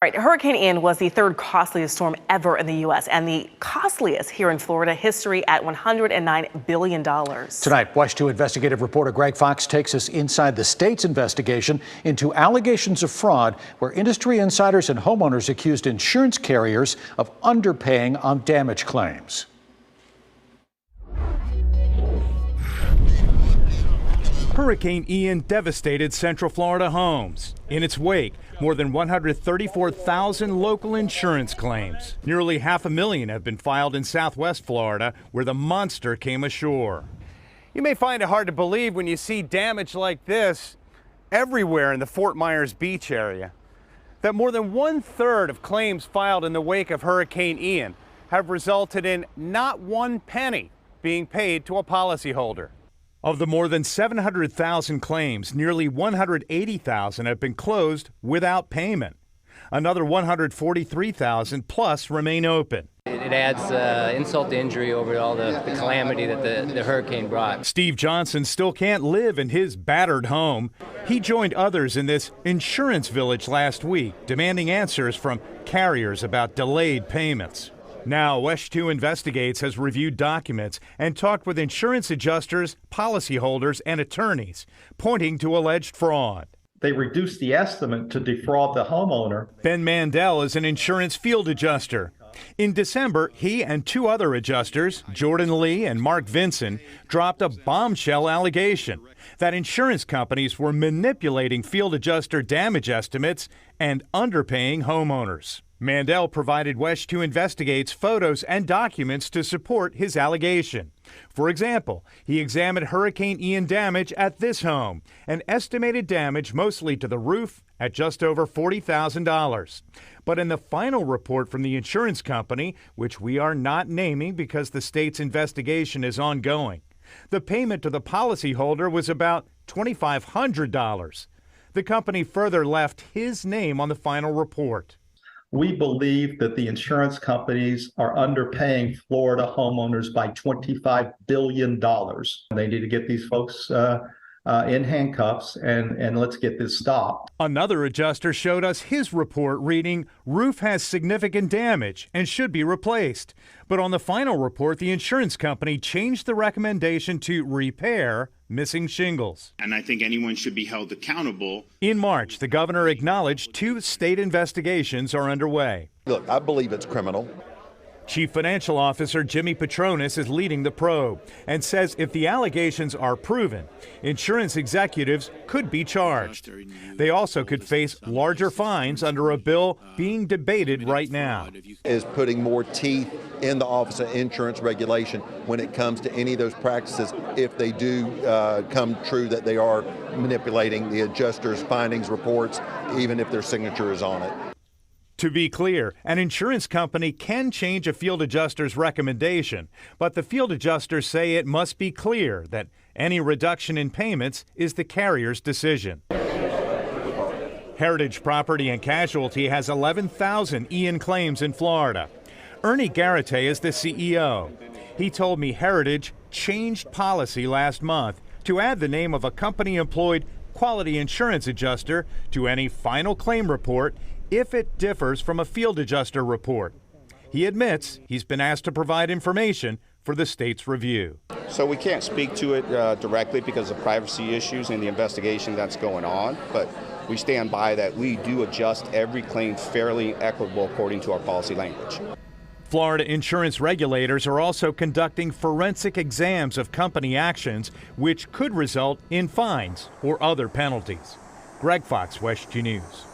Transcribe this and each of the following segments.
All right, Hurricane Ian was the third costliest storm ever in the U.S. and the costliest here in Florida history at $109 billion. Tonight, WESH 2 investigative reporter Greg Fox takes us inside the state's investigation into allegations of fraud where industry insiders and homeowners accused insurance carriers of underpaying on damage claims. Hurricane Ian devastated Central Florida homes. In its wake, more than 134,000 local insurance claims. Nearly 500,000 have been filed in Southwest Florida, where the monster came ashore. You may find it hard to believe when you see damage like this everywhere in the Fort Myers Beach area. That more than 1/3 of claims filed in the wake of Hurricane Ian have resulted in not one penny being paid to a policyholder. Of the more than 700,000 claims, nearly 180,000 have been closed without payment. Another 143,000 plus remain open. It adds insult to injury over all the calamity that the hurricane brought. Steve Johnson still can't live in his battered home. He joined others in this insurance village last week, demanding answers from carriers about delayed payments. Now, WESH 2 Investigates has reviewed documents and talked with insurance adjusters, policyholders, and attorneys, pointing to alleged fraud. They reduced the estimate to defraud the homeowner. Ben Mandel is an insurance field adjuster. In December, he and two other adjusters, Jordan Lee and Mark Vinson, dropped a bombshell allegation that insurance companies were manipulating field adjuster damage estimates and underpaying homeowners. Mandel provided WESH 2 Investigates photos and documents to support his allegation. For example, he examined Hurricane Ian damage at this home and estimated damage mostly to the roof at just over $40,000. But in the final report from the insurance company, which we are not naming because the state's investigation is ongoing, the payment to the policyholder was about $2,500. The company further left his name on the final report. We believe that the insurance companies are underpaying Florida homeowners by $25 billion. They need to get these folks in handcuffs and let's get this stopped. Another adjuster showed us his report reading, roof has significant damage and should be replaced. But on the final report, the insurance company changed the recommendation to repair missing shingles. And I think anyone should be held accountable. In March, the governor acknowledged 2 state investigations are underway. Look, I believe it's criminal. Chief Financial Officer Jimmy Petronis is leading the probe and says if the allegations are proven, insurance executives could be charged. They also could face larger fines under a bill being debated right now. Is putting more teeth in the Office of Insurance Regulation when it comes to any of those practices if they do come true that they are manipulating the adjuster's findings reports, even if their signature is on it. To be clear, an insurance company can change a field adjuster's recommendation, but the field adjusters say it must be clear that any reduction in payments is the carrier's decision. Heritage Property and Casualty has 11,000 Ian claims in Florida. Ernie Garate is the CEO. He told me Heritage changed policy last month to add the name of a company-employed quality insurance adjuster to any final claim report if it differs from a field adjuster report. He admits he's been asked to provide information for the state's review. So we can't speak to it directly because of privacy issues and the investigation that's going on, but we stand by that we do adjust every claim fairly and equitable according to our policy language. Florida insurance regulators are also conducting forensic exams of company actions, which could result in fines or other penalties. Greg Fox, WESH 2 News.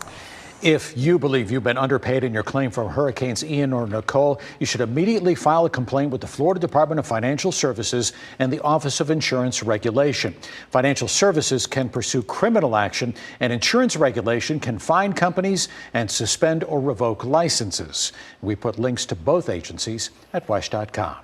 If you believe you've been underpaid in your claim from Hurricanes Ian or Nicole, you should immediately file a complaint with the Florida Department of Financial Services and the Office of Insurance Regulation. Financial Services can pursue criminal action, and insurance regulation can fine companies and suspend or revoke licenses. We put links to both agencies at WESH.com.